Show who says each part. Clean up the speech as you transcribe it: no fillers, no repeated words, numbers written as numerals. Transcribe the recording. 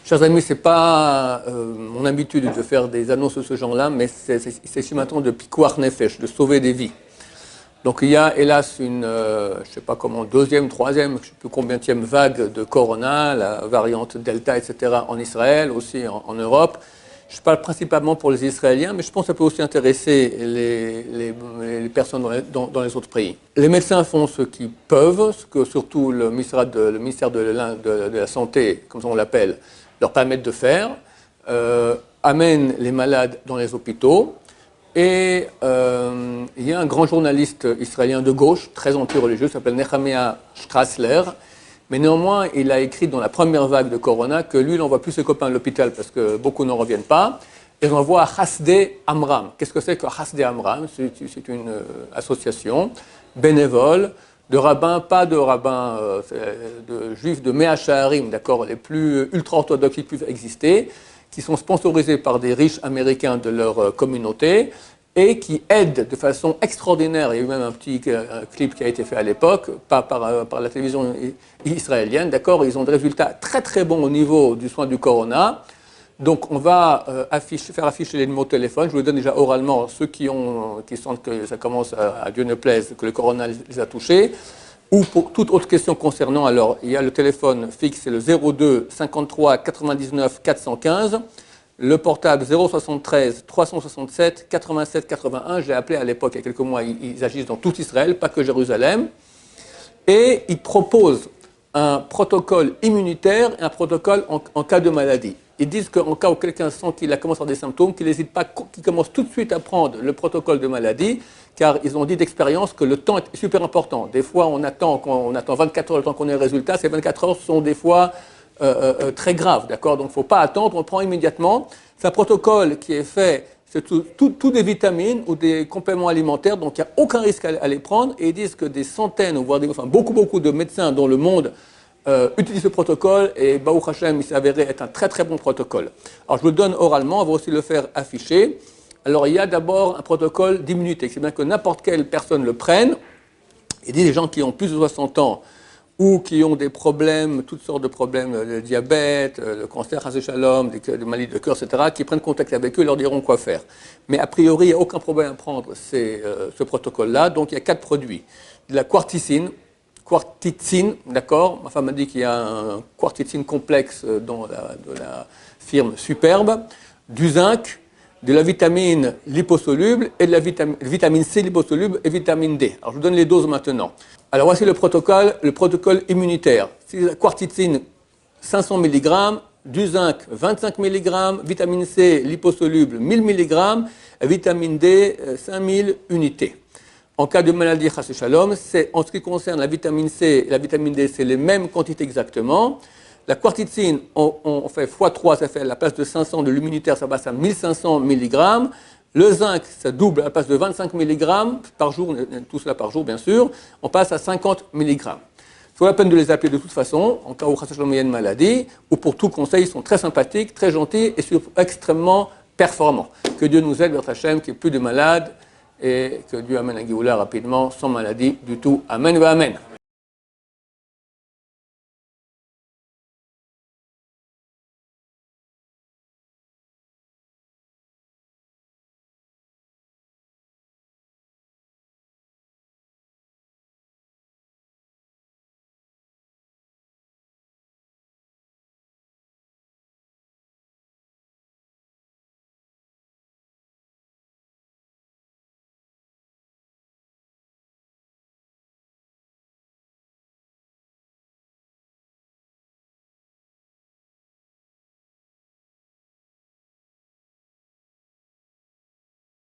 Speaker 1: Chers amis, ce n'est pas mon habitude de faire des annonces de ce genre-là, mais c'est maintenant de Pikuach Nefesh, de sauver des vies. Donc il y a hélas une, je ne sais pas comment, deuxième, troisième, je ne sais plus combienième vague de Corona, la variante Delta, etc. en Israël, aussi en Europe. Je parle principalement pour les Israéliens, mais je pense que ça peut aussi intéresser les personnes dans les autres pays. Les médecins font ce qu'ils peuvent, ce que surtout le ministère de la Santé, comme on l'appelle, leur permet de faire, amènent les malades dans les hôpitaux. Et il y a un grand journaliste israélien de gauche, très anti-religieux, qui s'appelle Nehemiah Strassler. Mais néanmoins, il a écrit dans la première vague de Corona que lui, il n'envoie plus ses copains à l'hôpital parce que beaucoup n'en reviennent pas. Et il envoie à Hasdé Amram. Qu'est-ce que c'est que Hasdé Amram? C'est une association bénévole de rabbins, pas de rabbins de juifs de Mea Sha'arim, d'accord, les plus ultra-orthodoxes qui peuvent exister, qui sont sponsorisés par des riches américains de leur communauté et qui aident de façon extraordinaire. Il y a eu même un petit clip qui a été fait à l'époque par la télévision israélienne. D'accord, ils ont des résultats très très bons au niveau du soin du corona. Donc on va faire afficher les numéros de téléphone. Je vous le donne déjà oralement, ceux qui sentent que ça commence à Dieu ne plaise, que le corona les a touchés. Ou pour toute autre question concernant, alors il y a le téléphone fixe, c'est le 02 53 99 415. Le portable 073 367 87 81, je l'ai appelé à l'époque, il y a quelques mois, ils agissent dans tout Israël, pas que Jérusalem. Et ils proposent un protocole immunitaire et un protocole en cas de maladie. Ils disent qu'en cas où quelqu'un sent qu'il a commencé à avoir des symptômes, qu'il n'hésite pas, qu'il commence tout de suite à prendre le protocole de maladie, car ils ont dit d'expérience que le temps est super important. Des fois, on attend 24 heures le temps qu'on ait le résultat, ces 24 heures sont des fois très grave, d'accord? Donc il ne faut pas attendre, on le prend immédiatement. C'est un protocole qui est fait, c'est tout des vitamines ou des compléments alimentaires, donc il n'y a aucun risque à les prendre. Et ils disent que des centaines, voire beaucoup de médecins dans le monde utilisent ce protocole et Baruch Hashem, il s'est avéré être un très très bon protocole. Alors je vous le donne oralement, on va aussi le faire afficher. Alors il y a d'abord un protocole d'immunité, c'est bien que n'importe quelle personne le prenne. Il dit les gens qui ont plus de 60 ans, ou qui ont des problèmes, toutes sortes de problèmes, le diabète, le cancer, shalom, des maladies de cœur, etc., qui prennent contact avec eux, leur diront quoi faire. Mais a priori, il n'y a aucun problème à prendre ce protocole-là. Donc il y a 4 produits. De la quarticine, d'accord. Ma femme m'a dit qu'il y a un quarticine complexe dans de la firme Superbe, du zinc, de la vitamine liposoluble et de la vitamine C liposoluble et vitamine D. Alors je vous donne les doses maintenant. Alors voici le protocole immunitaire. C'est la quarticine 500 mg, du zinc 25 mg, vitamine C liposoluble 1000 mg, et vitamine D 5000 unités. En cas de maladie chas shalom, en ce qui concerne la vitamine C et la vitamine D, c'est les mêmes quantités exactement. La quarticine, on fait x3, ça fait à la place de 500 de l'immunitaire, ça passe à 1500 mg. Le zinc, ça double à la place de 25 mg par jour, tout cela par jour bien sûr, on passe à 50 mg. Il faut la peine de les appeler de toute façon, en cas où il y a une maladie, ou pour tout conseil, ils sont très sympathiques, très gentils et surtout extrêmement performants. Que Dieu nous aide, B'ezrat Hashem, qu'il n'y ait plus de malades et que Dieu amène à Géoula rapidement, sans maladie du tout. Amen wa amen.